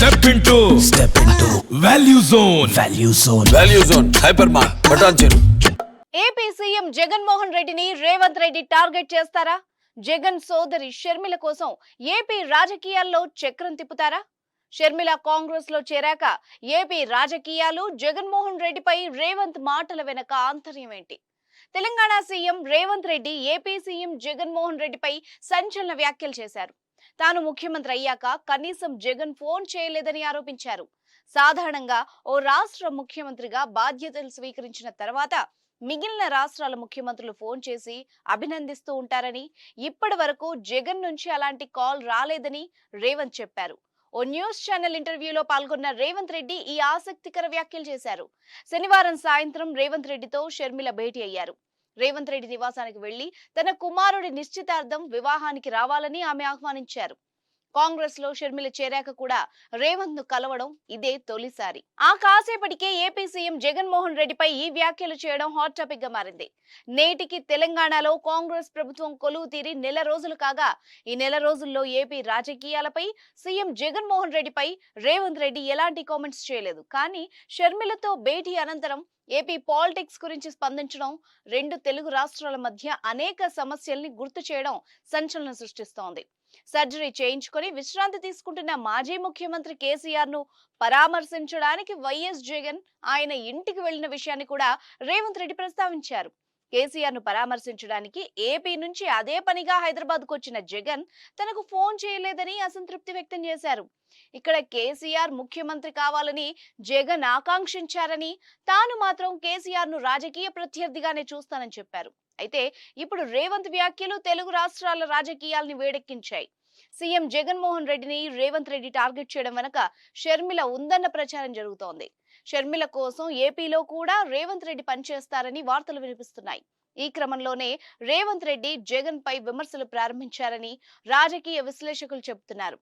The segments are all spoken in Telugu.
Step into Value Zone. Value Zone. Hypermart. బటాన్ చెరు. ఏపీ సీఎం జగన్మోహన్ రెడ్డిని రేవంత్ రెడ్డి టార్గెట్ చేస్తారా? జగన్ సోదరి షర్మిల కోసం ఏపీ రాజకీయాల్లో చక్రం తిప్పుతారా? షర్మిల కాంగ్రెస్ లో చేరాక ఏపీ రాజకీయాలు జగన్మోహన్ రెడ్డిపై రేవంత్ మాటల వెనక ఆంతర్యం ఏంటి? Telangana CM Revanth Reddy AP CM Jaganmohan రెడ్డిపై సంచలన వ్యాఖ్యలు చేశారు. తాను ముఖ్యమంత్రి అయ్యాక కనీసం జగన్ ఫోన్ చేయలేదని ఆరోపించారు. సాధారణంగా ఓ రాష్ట్ర ముఖ్యమంత్రిగా బాధ్యతలు స్వీకరించిన తర్వాత మిగిలిన రాష్ట్రాల ముఖ్యమంత్రులు ఫోన్ చేసి అభినందిస్తూ ఉంటారని, ఇప్పటి వరకు జగన్ నుంచి అలాంటి కాల్ రాలేదని రేవంత్ చెప్పారు. ఓ న్యూస్ ఛానల్ ఇంటర్వ్యూలో పాల్గొన్న రేవంత్ రెడ్డి ఈ ఆసక్తికర వ్యాఖ్యలు చేశారు. శనివారం సాయంత్రం రేవంత్ రెడ్డితో షర్మిల భేటీ అయ్యారు. రేవంత్ రెడ్డి నివాసానికి వెళ్లి తన కుమారుడి నిశ్చితార్థం వివాహానికి రావాలని ఆమె ఆహ్వానించారు. కాంగ్రెస్ లో షర్మిల చేరాక కూడా రేవంత్ ను కలవడం ఇదే తొలిసారి. ఆ కాసేపటికే ఏపీ సీఎం జగన్మోహన్ రెడ్డిపై ఈ వ్యాఖ్యలు చేయడం హాట్ టాపిక్ గా మారింది. నేటికి తెలంగాణలో కాంగ్రెస్ ప్రభుత్వం కొలువు తీరి నెల రోజులు కాగా, ఈ నెల రోజుల్లో ఏపీ రాజకీయాలపై సీఎం జగన్మోహన్ రెడ్డిపై రేవంత్ రెడ్డి ఎలాంటి కామెంట్స్ చేయలేదు. కానీ షర్మిలతో భేటీ అనంతరం ఏపీ పాలిటిక్స్ గురించి స్పందించడం, రెండు తెలుగు రాష్ట్రాల మధ్య అనేక సమస్యల్ని గుర్తు చేయడం సంచలనం సృష్టిస్తోంది. సర్జరీ చేయించుకొని విశ్రాంతి తీసుకుంటున్న మాజీ ముఖ్యమంత్రి కేసీఆర్ ను పరామర్శించడానికి వైఎస్ జగన్ ఆయన ఇంటికి వెళ్లిన విషయాన్ని కూడా రేవంత్ రెడ్డి ప్రస్తావించారు. కేసీఆర్ ను పరామర్శించడానికి ఏపీ నుంచి అదే పనిగా హైదరాబాద్ కు వచ్చిన జగన్ తనకు ఫోన్ చేయలేదని అసంతృప్తి వ్యక్తం చేశారు. ఇక్కడ కేసీఆర్ ముఖ్యమంత్రి కావాలని జగన్ ఆకాంక్షించారని, తాను మాత్రం కేసీఆర్ ను రాజకీయ ప్రత్యర్థిగానే చూస్తానని చెప్పారు. అయితే ఇప్పుడు రేవంత్ వ్యాఖ్యలు తెలుగు రాష్ట్రాల రాజకీయాల్ని వేడెక్కించాయి. సీఎం జగన్మోహన్ రెడ్డిని రేవంత్ రెడ్డి టార్గెట్ చేయడం వెనక షర్మిల ఉందన్న ప్రచారం జరుగుతోంది. షర్మిల కోసం ఏపీలో కూడా రేవంత్ రెడ్డి పనిచేస్తారని వార్తలు వినిపిస్తున్నాయి. ఈ క్రమంలోనే రేవంత్ రెడ్డి జగన్ పై విమర్శలు ప్రారంభించారని రాజకీయ విశ్లేషకులు చెబుతున్నారు.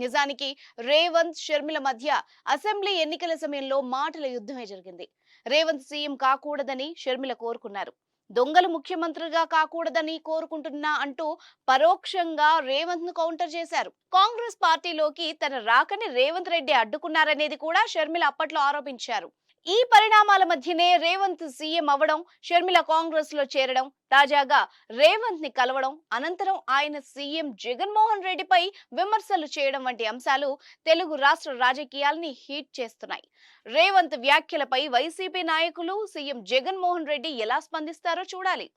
నిజానికి రేవంత్ షర్మిల మధ్య అసెంబ్లీ ఎన్నికల సమయంలో మాటల యుద్ధమే జరిగింది. రేవంత్ సీఎం కాకూడదని షర్మిల కోరుకున్నారు. దొంగలు ముఖ్యమంత్రిగా కాకూడదని కోరుకుంటున్నా అంటూ పరోక్షంగా రేవంత్ ను కౌంటర్ చేశారు. కాంగ్రెస్ పార్టీలోకి తన రాకని రేవంత్ రెడ్డి అడ్డుకున్నారనేది కూడా షర్మిల అప్పట్లో ఆరోపించారు. ఈ పరిణామాల మధ్యనే రేవంత్ సీఎం అవ్వడం, షర్మిల కాంగ్రెస్ లో చేరడం, తాజాగా రేవంత్ ని కలవడం, అనంతరం ఆయన సీఎం జగన్మోహన్ రెడ్డిపై విమర్శలు చేయడం వంటి అంశాలు తెలుగు రాష్ట్ర రాజకీయాల్ని హీట్ చేస్తున్నాయి. రేవంత్ వ్యాఖ్యలపై వైసీపీ నాయకులు, సీఎం జగన్మోహన్ రెడ్డి ఎలా స్పందిస్తారో చూడాలి.